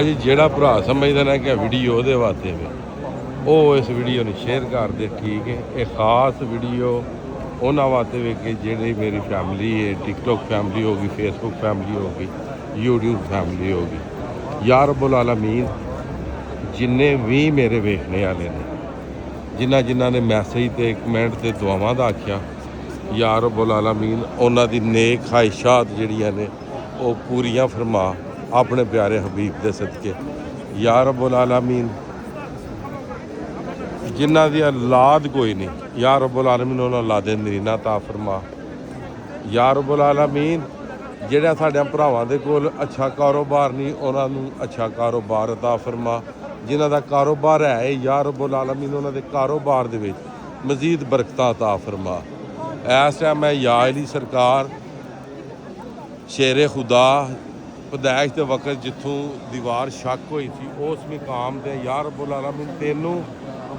ਜੀ ਜਿਹੜਾ ਭਰਾ ਸਮਝਦਾ ਨਾ ਕਿ ਵੀਡੀਓ ਉਹਦੇ ਵਾਸਤੇ ਵੇ ਉਹ ਇਸ ਵੀਡੀਓ ਨੂੰ ਸ਼ੇਅਰ ਕਰ ਦੇ। ਠੀਕ ਹੈ, ਇਹ ਖਾਸ ਵੀਡੀਓ ਉਹਨਾਂ ਵਾਸਤੇ ਵੇ ਕਿ ਜਿਹੜੀ ਮੇਰੀ ਫੈਮਿਲੀ ਹੈ, ਟਿਕਟੋਕ ਫੈਮਿਲੀ ਹੋ ਗਈ, ਫੇਸਬੁੱਕ ਫੈਮਿਲੀ ਹੋ ਗਈ, YouTube ਫੈਮਿਲੀ ਹੋ ਗਈ। ਯਾ ਰੱਬੁਲ ਆਲਮੀਨ ਜਿੰਨੇ ਵੀ ਮੇਰੇ ਵੇਖਣੇ ਵਾਲੇ ਨੇ, ਜਿਨ੍ਹਾਂ ਨੇ ਮੈਸੇਜ ਤੇ ਕਮੈਂਟ ਤੇ ਦੁਆਵਾਂ ਦਾ ਆਖਿਆ, ਯਾ ਰੱਬੁਲ ਆਲਮੀਨ ਉਹਨਾਂ ਦੀ ਨੇਕ ਖਾਹਿਸ਼ਾਤ ਜਿਹੜੀਆਂ ਨੇ ਉਹ ਪੂਰੀਆਂ ਫਰਮਾ ਆਪਣੇ प्यारे हबीब दे सदके। या रब्बुल आलमीन जिन्हां दी औलाद कोई नहीं, या रब्बुल आलमीन उन्हां औलादे नरीना ता फरमा। या रब्बुल आलमीन जिहड़े साडे भरावां दे कोल अच्छा कारोबार नहीं, उन्हां नूं अच्छा कारोबार अता फरमा। जिन्हां दा कारोबार है, या रब्बुल आलमीन उन्हां दे कारोबार दे विच मजीद बरकतां अता फरमा। इस टाइम मैं या अली सरकार शेरे खुदा पैदाइश के वक्त जिथों दीवार शक हुई थी उस मकाम से, या रब्बुल आलमीन तेनों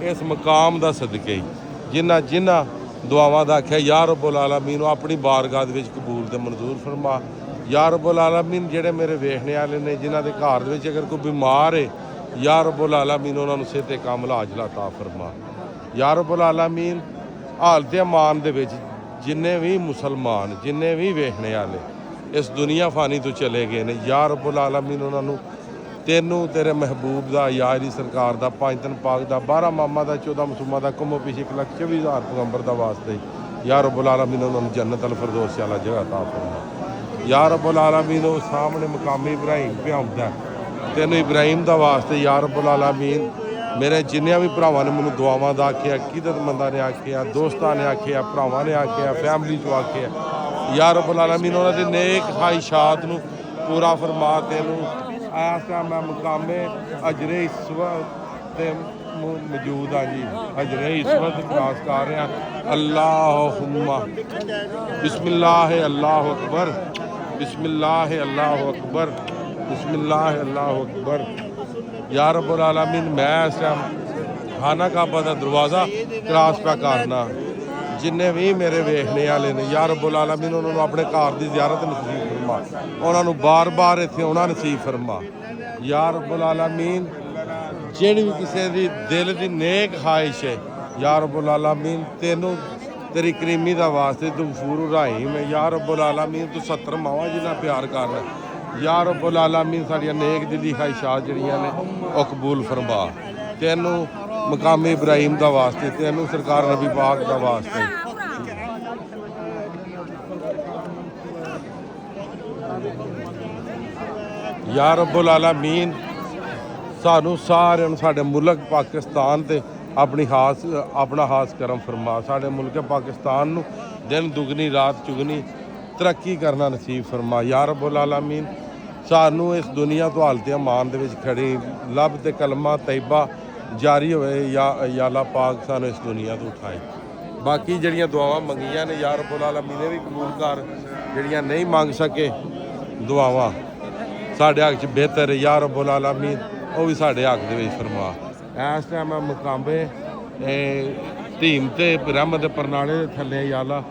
इस मकाम का सदके जिन्हां दुआवां दा आख्या, या रब्बुल आलमीन अपनी बारगाह दे विच कबूल ते मंजूर फरमा। या रब्बुल आलमीन जेड़े मेरे वेखने वाले ने जिन्हां दे घर दे विच अगर कोई बीमार है, या रब्बुल आलमीन उन्हां नूं सेहत कामल आजला अता फरमा। या रब्बुल आलमीन हालत अमान दे विच जिन्ने भी मुसलमान जिन्ने भी वेखने वाले इस दुनिया फानी तो चले गए ने, या रब्बुल आलमीन उन्होंने तेनों तेरे महबूब का, या अली सरकार का, 5 दिन पाक का, 12 मामा का, 14 मसूमा का, कमो पीछे 1,24,000 पैगंबर का वास्ते, या रब्बुल आलमीन उन्होंने जन्नत अल फिरदौस वाला जगह अता फरमा। या रब्बुल आलमीन वो सामने मकामी इब्राहिम पे आउंदा तेनों इब्राहिम का वास्ते, या रब्बुल आलमीन मेरे जिन्नियां भी भरावां ने मैनूं दुआवां दा आखिया, अकीदतमंदां ने आखिया, दोस्तां ने आखिया, भरावां ने आखिया, फैमिली चो आखिया, या रब्बुल आलमीन उन्हां दी नेक ख्वाहिशात नूं पूरा फरमा। तेनूं इस टाइम मैं मुकामे अजरे इस्वत ते मौजूद हाँ जी, अजरे इस्वत क्रॉस कर रहे हैं। अल्लाहुम्मा बिस्मिल्लाह अल्लाहु अकबर, बिस्मिल्लाह अल्लाहु अकबर, बिस्मिल्लाह अल्लाहु अकबर। या रब्बुल आलमीन मैं इस टाइम खाना काबा का दरवाज़ा क्रॉस पा करना। जिन्ने भी मेरे वेखने वाले ने, या रब्बुल आलमीन उन्होंने अपने घर की ज़ियारत नसीब फरमा, उन्होंने बार बार इत्थे आना नसीब फरमा। या रब्बुल आलमीन जिहड़ी भी किसी की दिल की नेक ख्वाहिश है, या रब्बुल आलमीन तेनों तेरी करीमी का वास्ते तू गफूर रहीम है। या रब्बुल आलमीन तू 70 मावां जिन्ना प्यार करना, या रब्बुल आलमीन साडियां नेक दिली ख्वाहिशात जिहड़ियां ने ओह कबूल फरमा। तेनों मकामी इब्राहिम का वास्ते, तेनों सरकार नबी पाक का वास्ते। या रब्बुल आलमीन सानू सारे साडे मुल्क पाकिस्तान ते अपना खास करम फरमा। साडे मुल्क पाकिस्तान नू दिन दुगनी रात चुगनी तरक्की करना नसीब फरमा। या रब्बुल आलमीन सानू इस दुनिया तो हालत अमान दे विच खड़ी लब ते कलमा तैयबा जारी होए। या अल्लाह पाक सानू इस दुनिया तो उठाए। बाकी जड़ियाँ दुआवां मंगियां ने, या रब्बुल आलमीन ने भी कबूल कर। जड़ियाँ नहीं मंग सके दुआवां साढ़े हक च बेहतर है, या रब्बुल आलमीन वो भी साढ़े हक दे विच फरमा। इस टाइम मैं मुकामे धीम ते रहमत परनाले दे थल्ले, या अल्लाह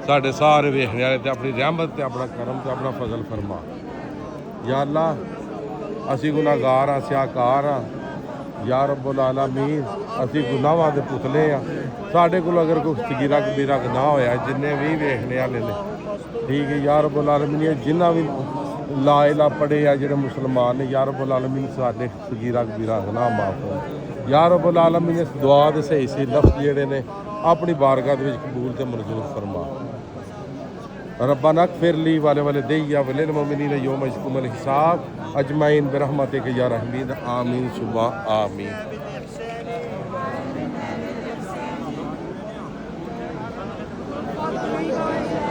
साढ़े सारे वेखने वाले ते अपनी रहमत ते अपना करम ते अपना फजल फरमा। या अल्लाह असी गुनाहगार हाँ, स्याहकार हाँ, या रब्बुल आलमीन असी गुनाहां दे पुतले हाँ। साढ़े कोल अगर कोई सगीरा कबीरा गुनाह होया जिन्ने भी वेखने वाले ने, ठीक है, या रब्बुल आलमीन जिन्ना भी ला इला पढ़े आ जिहड़े मुसलमान ने, या रब्बुल आलमीन साडे सगीरा कबीरा गुनाह माफ हो। या रब्बुल आलमीन इस दुआ दे सही सही लफ्ज़ जिहड़े ने अपनी बारगाह दे विच कबूल ते मंजूर फरमा। रब्बना अग़फ़िर ली वाले वलिदैया वलिल मुमिनीन यौम यक़ूमुल हिसाब अजमाइन बिरहमतिक या रहमीन आमीन सुब्हान आमीन।